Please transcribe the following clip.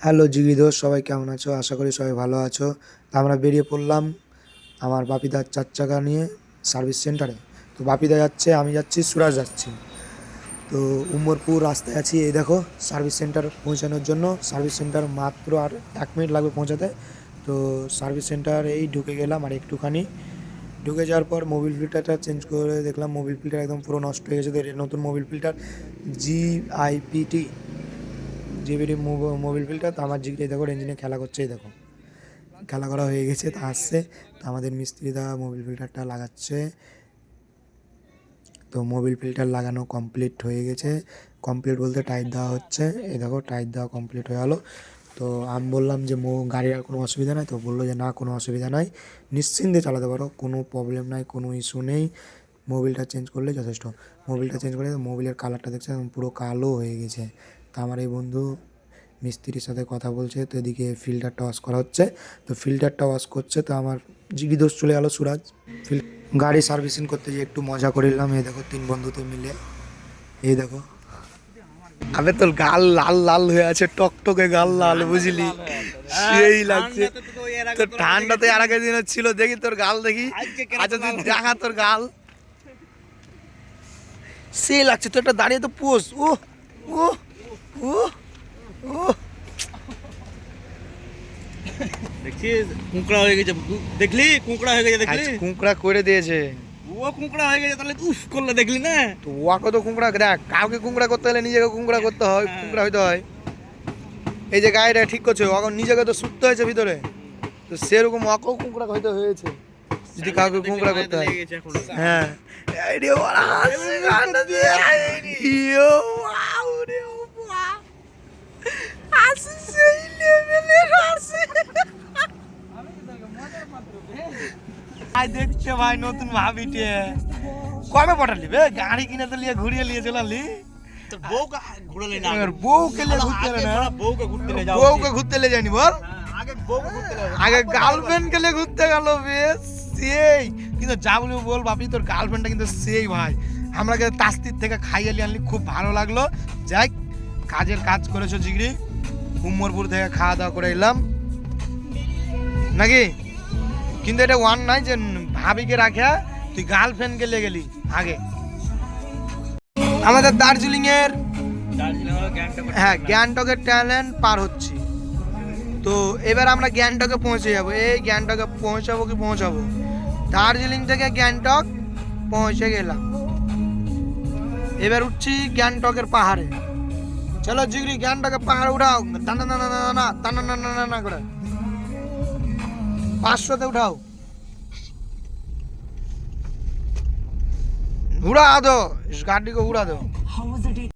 Hello জিগি দোস্ত, সবাই কেমন আছো? আশা করি সবাই ভালো আছো। তো আমরা বেরিয়ে পড়লাম আমার বাপিদার 4 চাকা নিয়ে সার্ভিস সেন্টারে। তো বাপিদা যাচ্ছে, আমি যাচ্ছি, সুরাজ যাচ্ছি। তো উমরপুর রাস্তায় আছি, এই দেখো সার্ভিস সেন্টার পৌঁছানোর জন্য। সার্ভিস সেন্টার মাত্র আর 1 মিনিট লাগবে পৌঁছাতে। তো সার্ভিস সেন্টার এই ঢুকে গেলাম, আর একটুখানি ঢুকে যাওয়ার পর মোবিল ফিল্টারটা চেঞ্জ করে দেখলাম মোবিল ফিল্টার একদম পুরো নষ্ট হয়ে গেছে। তো এটা নতুন Mobil filter GIPT জিবিডি Mobil filter. তো আমার জিগি দেখো ইঞ্জিনে খেলা করছে, এই দেখো খেলা করা হয়ে গেছে। তা আসছে, তো আমাদের মিস্ত্রিদা মোবিল ফিল্টারটা লাগাচ্ছে। তো মোবিল ফিল্টার লাগানো কমপ্লিট হয়ে গেছে। কমপ্লিট বলতে টাইট দেওয়া হচ্ছে, এই দেখো টাইট দেওয়া কমপ্লিট হয়ে গেলো। তো আমি বললাম যে গাড়ির আর কোনো অসুবিধা নাই? তো বললো যে না, কোনো অসুবিধা নাই, নিশ্চিন্তে চালাতে পারো, কোনো প্রবলেম নাই, কোনো ইস্যু নেই, মোবিলটা চেঞ্জ করলে যথেষ্ট। মোবিলটা চেঞ্জ করে মোবিলের কালারটা দেখছে একদম পুরো কালো হয়ে গেছে। তা আমার এই বন্ধু মিস্ত্রির সাথে কথা বলছে, তো এদিকে ফিল্টারটা ওয়াশ করা হচ্ছে। তো ফিল্টারটা ওয়াশ করছে, তো আমার জিগি দোষ চলে গেলো সুরাজ গাড়ি সার্ভিসিং করতে, যে একটু মজা করে নিলাম। এই দেখো 3 বন্ধুতে মিলে, এই দেখো। আবে তোর গাল লাল লাল হয়ে আছে, টকটকে গাল লাল, বুঝলি? সেই লাগছে। তো ঠান্ডাতে আর আগের দিন ছিল, দেখি তোর গাল দেখি। আচ্ছা তুই দেখা তোর গাল, সেই লাগছে। তো একটা দাঁড়িয়ে তো পোষ, ও ও ও ও দেখছিস কুঁকড়া হয়ে গেছে, দেখলি কুঁকড়া হয়ে গেছে, দেখলি কুঁকড়া করে দিয়েছে। ও কুঁকড়া হয়ে গেছে, তাহলে উফ করলে দেখলি না? তো ওয়াকে তো কুঁকড়া, দেখ কাউকে কুঁকড়া করতে হলে নিজেকে কুঁকড়া করতে হয়, কুঁকড়া হইতে হয়। এই যে গাড়িটা ঠিক করছে, ওকে নিজেকে তো সুপ্ত হয়েছে ভিতরে, তো সেরকম ওকেও কুঁকড়া হইতে হয়েছে যদি কাউকে কুঁকড়া করতে হয়। হ্যাঁ এই রে ওরা হাসি কান্না দিয়ে, এই রে ওয়াও রে ওয়া, হাসি সেই লেভেলের হাসি। ভাই দেখছে ভাই, নতুন ভাবিটে কবে পটালি বে? গাড়ি কিনে তো লিয়ে ঘুরিয়ে নিয়ে চলালি, তোর বউকে ঘুরালি না? বউকে লিয়ে ঘুরতে না, বউকে ঘুরতে নিয়ে যাও। বউকে ঘুরতে লিয়ে যায়নি বল, আগে বউকে ঘুরতে নিয়ে যাও। আগে গার্লফ্রেন্ড কে লিয়ে ঘুরতে গেল বেশ সেই। কিন্তু যা বলি বল বাপি, তোর গার্লফ্রেন্ডটা কিন্তু সেই ভাই। আমাকে তাস্তির থেকে খাইয়ে নিয়ে আনলি, খুব ভালো লাগলো। যাই, কাজের কাজ করেছো জিগরি। উমরপুর থেকে খাওয়া দাওয়া করে এলাম নাকি? কিন্তু এটা ওয়ান নাই যে ভাবিকে রাখা তুই গার্লফ্রেন্ডকে লিয়ে গেলি আগে। আমাদের দার্জিলিং এর, হ্যাঁ গ্যাংটকের ট্যালেন্ট পার হচ্ছি। তো এবার আমরা গ্যাংটকে পৌঁছে যাবো। এই গ্যাংটকে পৌঁছাবো কি পৌঁছাবো? দার্জিলিং থেকে গ্যাংটক পৌঁছে গেলাম। এবার উঠছি গ্যাংটকের পাহাড়ে। চলো জিগরি, গ্যাংটকের পাহাড়ে উঠাও, টানা না না না না টানা না না না করে 500-তে উঠাও, उड़ा दो इस गाड़ी को, उड़ा दो।